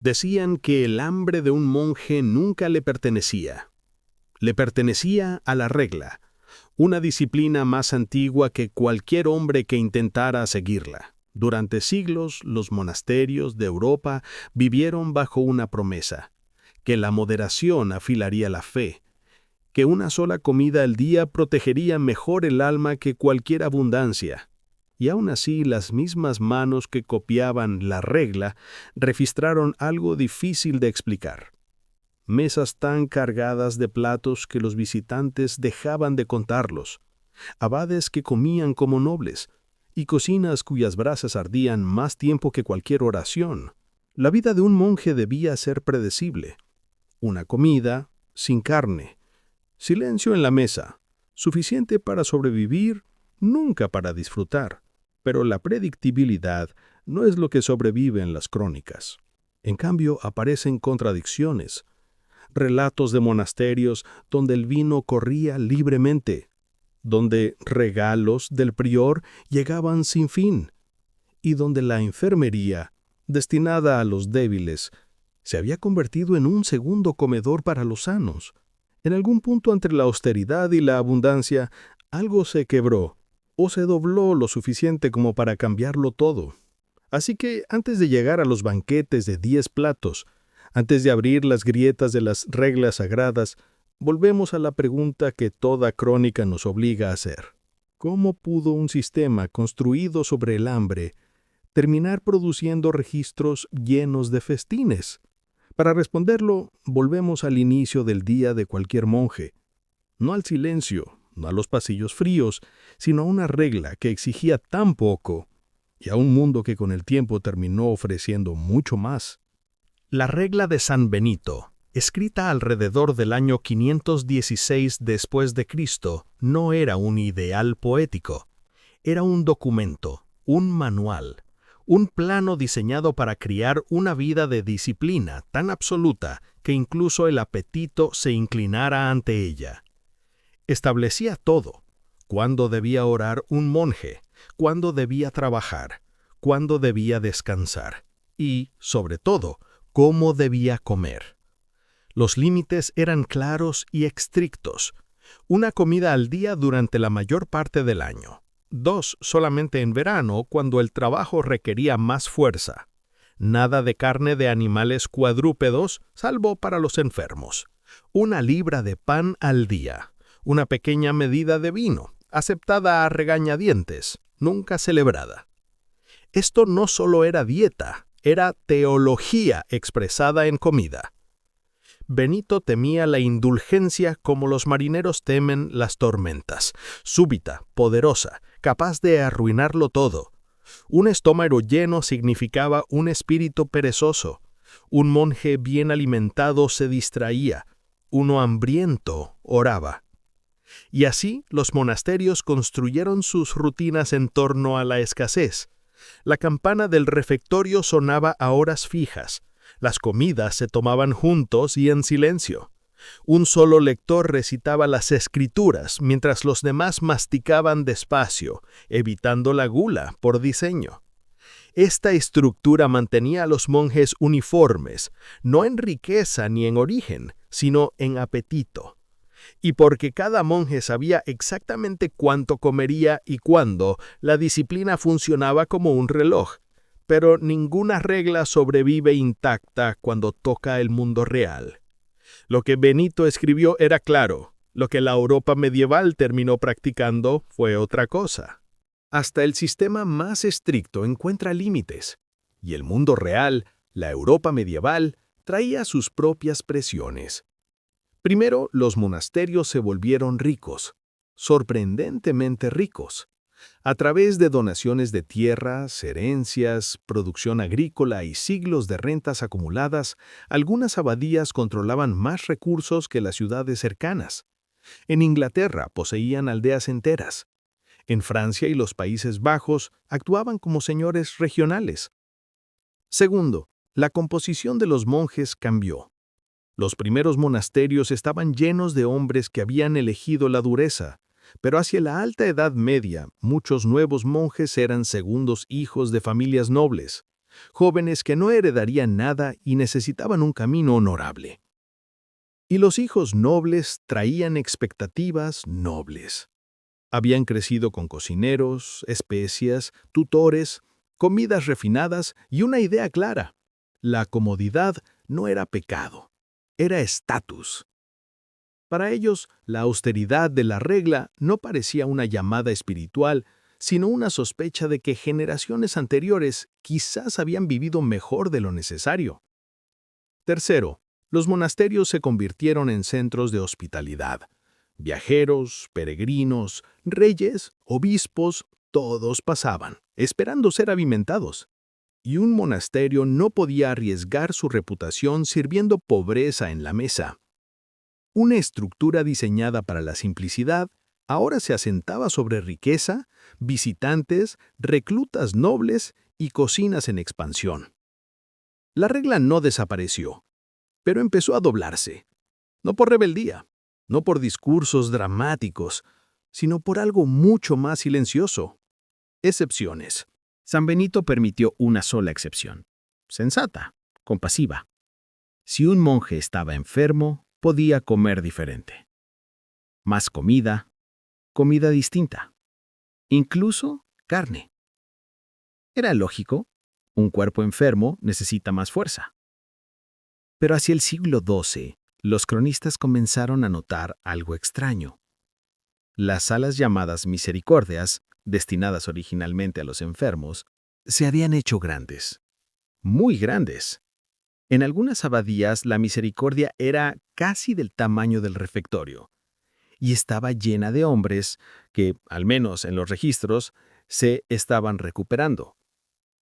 Decían que el hambre de un monje nunca le pertenecía. Le pertenecía a la regla, una disciplina más antigua que cualquier hombre que intentara seguirla. Durante siglos, los monasterios de Europa vivieron bajo una promesa, que la moderación afilaría la fe, que una sola comida al día protegería mejor el alma que cualquier abundancia. Y aún así, las mismas manos que copiaban la regla registraron algo difícil de explicar. Mesas tan cargadas de platos que los visitantes dejaban de contarlos, abades que comían como nobles, y cocinas cuyas brasas ardían más tiempo que cualquier oración. La vida de un monje debía ser predecible. Una comida, sin carne. Silencio en la mesa, suficiente para sobrevivir, nunca para disfrutar. Pero la predictibilidad no es lo que sobrevive en las crónicas. En cambio, aparecen contradicciones. Relatos de monasterios donde el vino corría libremente, donde regalos del prior llegaban sin fin, y donde la enfermería, destinada a los débiles, se había convertido en un segundo comedor para los sanos. En algún punto entre la austeridad y la abundancia, algo se quebró, o se dobló lo suficiente como para cambiarlo todo. Así que antes de llegar a los banquetes de 10 platos, antes de abrir las grietas de las reglas sagradas, volvemos a la pregunta que toda crónica nos obliga a hacer. ¿Cómo pudo un sistema construido sobre el hambre terminar produciendo registros llenos de festines? Para responderlo, volvemos al inicio del día de cualquier monje, no al silencio, no a los pasillos fríos, sino a una regla que exigía tan poco y a un mundo que con el tiempo terminó ofreciendo mucho más. La regla de San Benito, escrita alrededor del año 516 después de Cristo, no era un ideal poético. Era un documento, un manual, un plano diseñado para criar una vida de disciplina tan absoluta que incluso el apetito se inclinara ante ella. Establecía todo: cuándo debía orar un monje, cuándo debía trabajar, cuándo debía descansar y, sobre todo, cómo debía comer. Los límites eran claros y estrictos. Una comida al día durante la mayor parte del año. 2 solamente en verano, cuando el trabajo requería más fuerza. Nada de carne de animales cuadrúpedos, salvo para los enfermos. 1 libra de pan al día. Una pequeña medida de vino, aceptada a regañadientes, nunca celebrada. Esto no solo era dieta, era teología expresada en comida. Benito temía la indulgencia como los marineros temen las tormentas, súbita, poderosa, capaz de arruinarlo todo. Un estómago lleno significaba un espíritu perezoso. Un monje bien alimentado se distraía. Uno hambriento oraba. Y así los monasterios construyeron sus rutinas en torno a la escasez. La campana del refectorio sonaba a horas fijas. Las comidas se tomaban juntos y en silencio. Un solo lector recitaba las escrituras mientras los demás masticaban despacio, evitando la gula por diseño. Esta estructura mantenía a los monjes uniformes, no en riqueza ni en origen, sino en apetito. Y porque cada monje sabía exactamente cuánto comería y cuándo, la disciplina funcionaba como un reloj. Pero ninguna regla sobrevive intacta cuando toca el mundo real. Lo que Benito escribió era claro, lo que la Europa medieval terminó practicando fue otra cosa. Hasta el sistema más estricto encuentra límites, y el mundo real, la Europa medieval, traía sus propias presiones. Primero, los monasterios se volvieron ricos, sorprendentemente ricos. A través de donaciones de tierras, herencias, producción agrícola y siglos de rentas acumuladas, algunas abadías controlaban más recursos que las ciudades cercanas. En Inglaterra poseían aldeas enteras. En Francia y los Países Bajos actuaban como señores regionales. Segundo, la composición de los monjes cambió. Los primeros monasterios estaban llenos de hombres que habían elegido la dureza. Pero hacia la Alta Edad Media, muchos nuevos monjes eran segundos hijos de familias nobles. jóvenes que no heredarían nada y necesitaban un camino honorable. Y los hijos nobles traían expectativas nobles. Habían crecido con cocineros, especias, tutores, comidas refinadas y una idea clara. La comodidad no era pecado, era estatus. Para ellos, la austeridad de la regla no parecía una llamada espiritual, sino una sospecha de que generaciones anteriores quizás habían vivido mejor de lo necesario. Tercero, los monasterios se convirtieron en centros de hospitalidad. Viajeros, peregrinos, reyes, obispos, todos pasaban, esperando ser alimentados. Y un monasterio no podía arriesgar su reputación sirviendo pobreza en la mesa. Una estructura diseñada para la simplicidad ahora se asentaba sobre riqueza, visitantes, reclutas nobles y cocinas en expansión. La regla no desapareció, pero empezó a doblarse. No por rebeldía, no por discursos dramáticos, sino por algo mucho más silencioso. Excepciones. San Benito permitió una sola excepción. Sensata, compasiva. Si un monje estaba enfermo, podía comer diferente. Más comida, comida distinta. Incluso carne. Era lógico, un cuerpo enfermo necesita más fuerza. Pero hacia el siglo XII, los cronistas comenzaron a notar algo extraño. Las salas llamadas misericordias, destinadas originalmente a los enfermos, se habían hecho grandes. Muy grandes. En algunas abadías la misericordia era casi del tamaño del refectorio y estaba llena de hombres que, al menos en los registros, se estaban recuperando.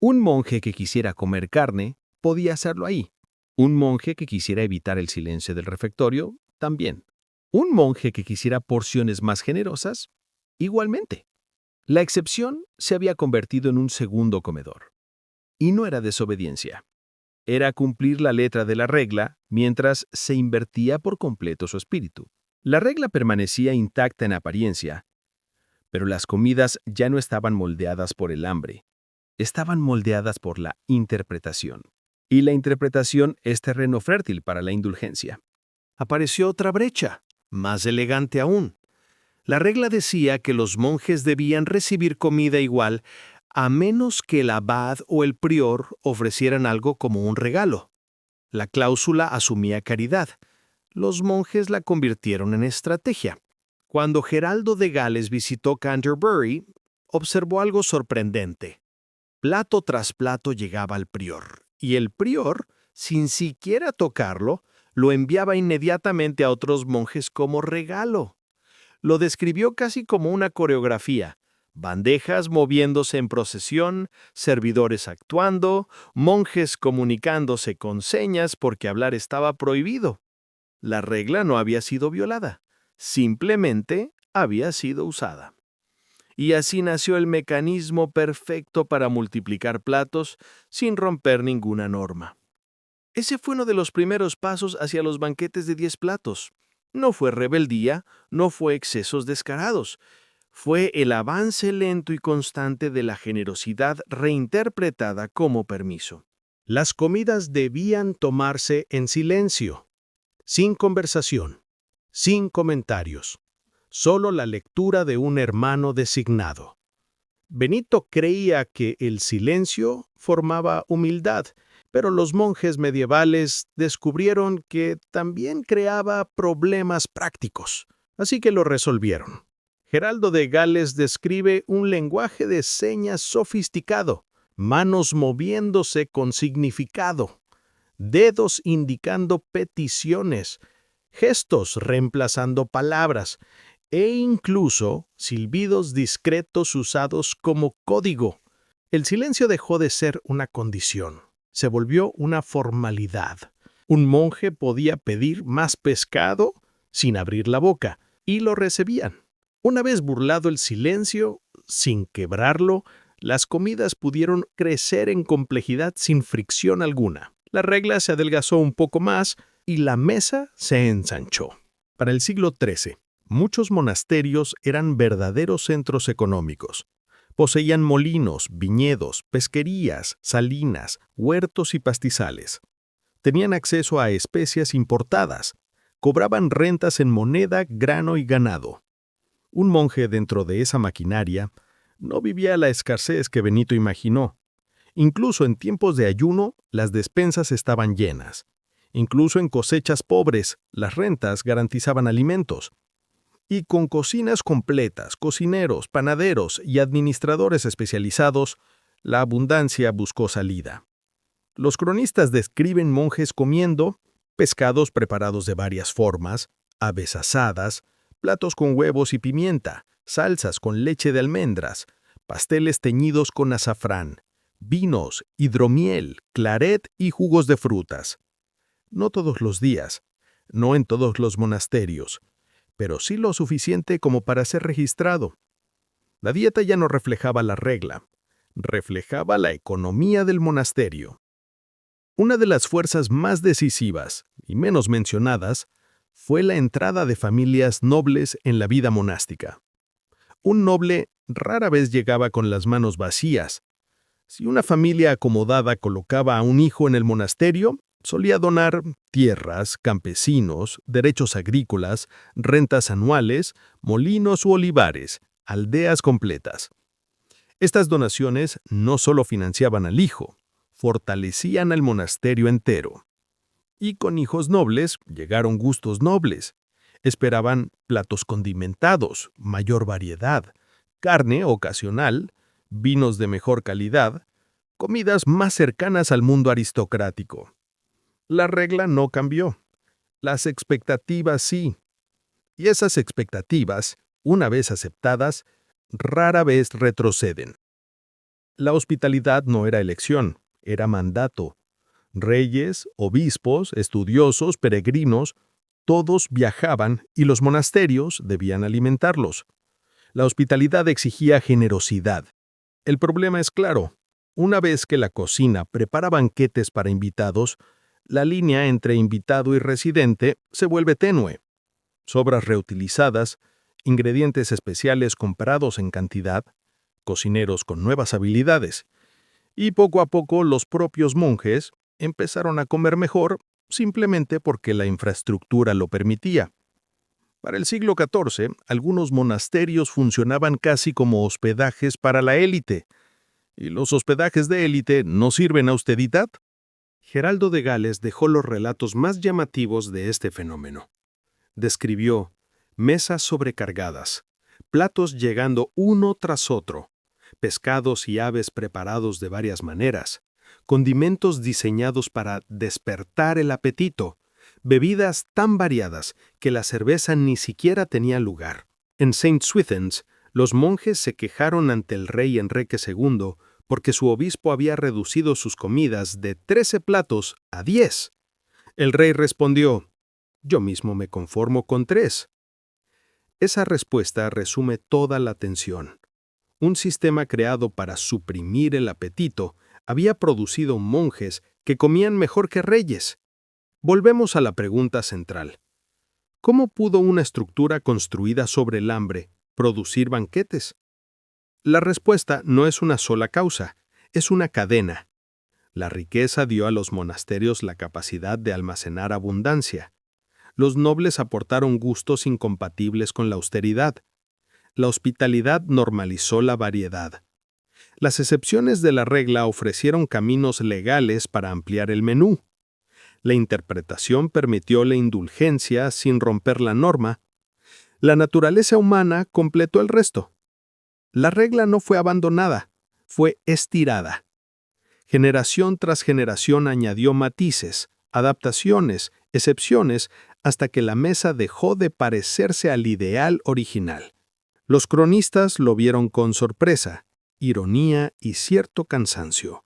Un monje que quisiera comer carne podía hacerlo ahí. Un monje que quisiera evitar el silencio del refectorio, también. Un monje que quisiera porciones más generosas, igualmente. La excepción se había convertido en un segundo comedor. Y no era desobediencia. Era cumplir la letra de la regla mientras se invertía por completo su espíritu. La regla permanecía intacta en apariencia, pero las comidas ya no estaban moldeadas por el hambre, estaban moldeadas por la interpretación. Y la interpretación es terreno fértil para la indulgencia. Apareció otra brecha, más elegante aún. La regla decía que los monjes debían recibir comida igual a menos que el abad o el prior ofrecieran algo como un regalo. La cláusula asumía caridad. Los monjes la convirtieron en estrategia. Cuando Geraldo de Gales visitó Canterbury, observó algo sorprendente. Plato tras plato llegaba al prior, y el prior, sin siquiera tocarlo, lo enviaba inmediatamente a otros monjes como regalo. Lo describió casi como una coreografía. Bandejas moviéndose en procesión, servidores actuando, monjes comunicándose con señas porque hablar estaba prohibido. La regla no había sido violada, simplemente había sido usada. Y así nació el mecanismo perfecto para multiplicar platos sin romper ninguna norma. Ese fue uno de los primeros pasos hacia los banquetes de 10 platos. No fue rebeldía, no fue excesos descarados. Fue el avance lento y constante de la generosidad reinterpretada como permiso. Las comidas debían tomarse en silencio, sin conversación, sin comentarios, solo la lectura de un hermano designado. Benito creía que el silencio formaba humildad, pero los monjes medievales descubrieron que también creaba problemas prácticos, así que lo resolvieron. Geraldo de Gales describe un lenguaje de señas sofisticado, manos moviéndose con significado, dedos indicando peticiones, gestos reemplazando palabras e incluso silbidos discretos usados como código. El silencio dejó de ser una condición, se volvió una formalidad. Un monje podía pedir más pescado sin abrir la boca, y lo recibían. Una vez burlado el silencio, sin quebrarlo, las comidas pudieron crecer en complejidad sin fricción alguna. La regla se adelgazó un poco más y la mesa se ensanchó. Para el siglo XIII, muchos monasterios eran verdaderos centros económicos. Poseían molinos, viñedos, pesquerías, salinas, huertos y pastizales. Tenían acceso a especias importadas. Cobraban rentas en moneda, grano y ganado. Un monje dentro de esa maquinaria no vivía la escasez que Benito imaginó. Incluso en tiempos de ayuno, las despensas estaban llenas. Incluso en cosechas pobres, las rentas garantizaban alimentos. Y con cocinas completas, cocineros, panaderos y administradores especializados, la abundancia buscó salida. Los cronistas describen monjes comiendo pescados preparados de varias formas, aves asadas, platos con huevos y pimienta, salsas con leche de almendras, pasteles teñidos con azafrán, vinos, hidromiel, claret y jugos de frutas. No todos los días, no en todos los monasterios, pero sí lo suficiente como para ser registrado. La dieta ya no reflejaba la regla, reflejaba la economía del monasterio. Una de las fuerzas más decisivas y menos mencionadas fue la entrada de familias nobles en la vida monástica. Un noble rara vez llegaba con las manos vacías. Si una familia acomodada colocaba a un hijo en el monasterio, solía donar tierras, campesinos, derechos agrícolas, rentas anuales, molinos u olivares, aldeas completas. Estas donaciones no solo financiaban al hijo, fortalecían al monasterio entero. Y con hijos nobles llegaron gustos nobles. Esperaban platos condimentados, mayor variedad, carne ocasional, vinos de mejor calidad, comidas más cercanas al mundo aristocrático. La regla no cambió. Las expectativas sí. Y esas expectativas, una vez aceptadas, rara vez retroceden. La hospitalidad no era elección, era mandato. Reyes, obispos, estudiosos, peregrinos, todos viajaban y los monasterios debían alimentarlos. La hospitalidad exigía generosidad. El problema es claro. Una vez que la cocina prepara banquetes para invitados, la línea entre invitado y residente se vuelve tenue. Sobras reutilizadas, ingredientes especiales comprados en cantidad, cocineros con nuevas habilidades. Y poco a poco los propios monjes empezaron a comer mejor simplemente porque la infraestructura lo permitía. Para el siglo XIV, algunos monasterios funcionaban casi como hospedajes para la élite. ¿Y los hospedajes de élite no sirven a austeridad? Geraldo de Gales dejó los relatos más llamativos de este fenómeno. Describió mesas sobrecargadas, platos llegando uno tras otro, pescados y aves preparados de varias maneras, condimentos diseñados para despertar el apetito, bebidas tan variadas que la cerveza ni siquiera tenía lugar. En St. Swithins, los monjes se quejaron ante el rey Enrique II porque su obispo había reducido sus comidas de 13 platos a 10. El rey respondió: «Yo mismo me conformo con 3». Esa respuesta resume toda la tensión. Un sistema creado para suprimir el apetito había producido monjes que comían mejor que reyes. Volvemos a la pregunta central. ¿Cómo pudo una estructura construida sobre el hambre producir banquetes? La respuesta no es una sola causa, es una cadena. La riqueza dio a los monasterios la capacidad de almacenar abundancia. Los nobles aportaron gustos incompatibles con la austeridad. La hospitalidad normalizó la variedad. Las excepciones de la regla ofrecieron caminos legales para ampliar el menú. La interpretación permitió la indulgencia sin romper la norma. La naturaleza humana completó el resto. La regla no fue abandonada, fue estirada. Generación tras generación añadió matices, adaptaciones, excepciones, hasta que la mesa dejó de parecerse al ideal original. Los cronistas lo vieron con sorpresa, ironía y cierto cansancio.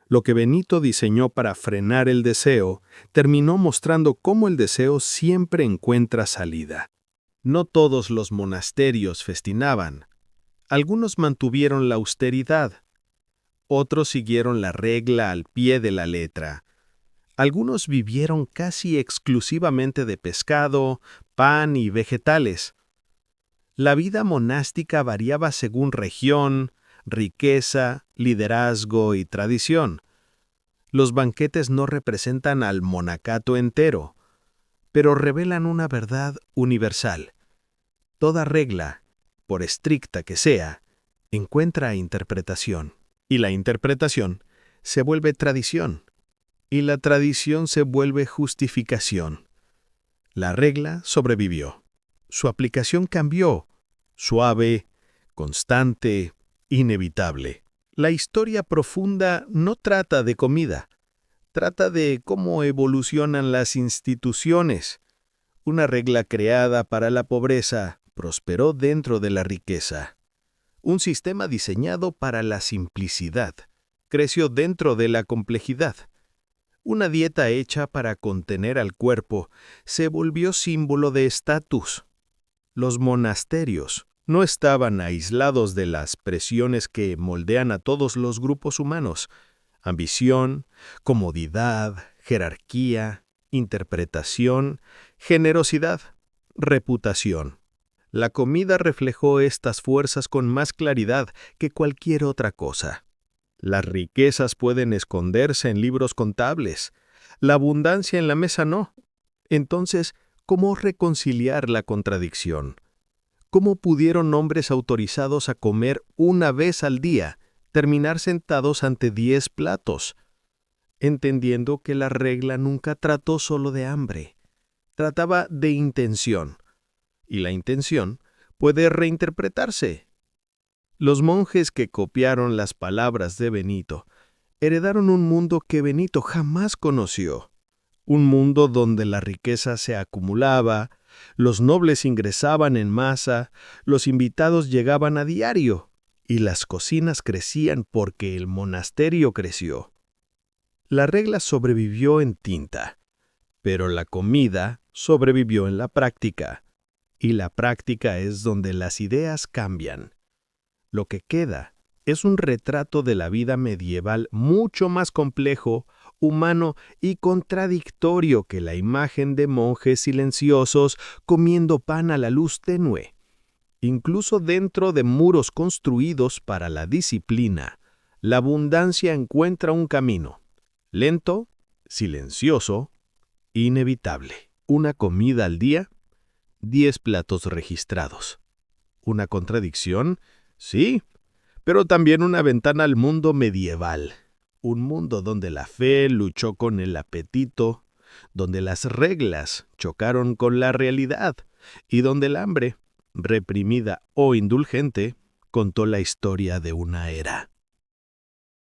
Lo que Benito diseñó para frenar el deseo terminó mostrando cómo el deseo siempre encuentra salida. No todos los monasterios festinaban. Algunos mantuvieron la austeridad. Otros siguieron la regla al pie de la letra. Algunos vivieron casi exclusivamente de pescado, pan y vegetales. La vida monástica variaba según región, riqueza, liderazgo y tradición. Los banquetes no representan al monacato entero, pero revelan una verdad universal. Toda regla, por estricta que sea, encuentra interpretación. Y la interpretación se vuelve tradición. Y la tradición se vuelve justificación. La regla sobrevivió. Su aplicación cambió. Suave, constante, inevitable. La historia profunda no trata de comida. Trata de cómo evolucionan las instituciones. Una regla creada para la pobreza prosperó dentro de la riqueza. Un sistema diseñado para la simplicidad creció dentro de la complejidad. Una dieta hecha para contener al cuerpo se volvió símbolo de estatus. Los monasterios no estaban aislados de las presiones que moldean a todos los grupos humanos: ambición, comodidad, jerarquía, interpretación, generosidad, reputación. La comida reflejó estas fuerzas con más claridad que cualquier otra cosa. Las riquezas pueden esconderse en libros contables, la abundancia en la mesa no. Entonces, ¿cómo reconciliar la contradicción? ¿Cómo pudieron hombres autorizados a comer una vez al día terminar sentados ante 10 platos? Entendiendo que la regla nunca trató solo de hambre, trataba de intención. Y la intención puede reinterpretarse. Los monjes que copiaron las palabras de Benito heredaron un mundo que Benito jamás conoció. Un mundo donde la riqueza se acumulaba, los nobles ingresaban en masa, los invitados llegaban a diario, y las cocinas crecían porque el monasterio creció. La regla sobrevivió en tinta, pero la comida sobrevivió en la práctica. Y la práctica es donde las ideas cambian. Lo que queda es un retrato de la vida medieval mucho más complejo, humano y contradictorio que la imagen de monjes silenciosos comiendo pan a la luz tenue. Incluso dentro de muros construidos para la disciplina, la abundancia encuentra un camino. Lento, silencioso, inevitable. Una comida al día, 10 platos registrados. ¿Una contradicción? Sí, pero también una ventana al mundo medieval. Un mundo donde la fe luchó con el apetito, donde las reglas chocaron con la realidad y donde el hambre, reprimida o indulgente, contó la historia de una era.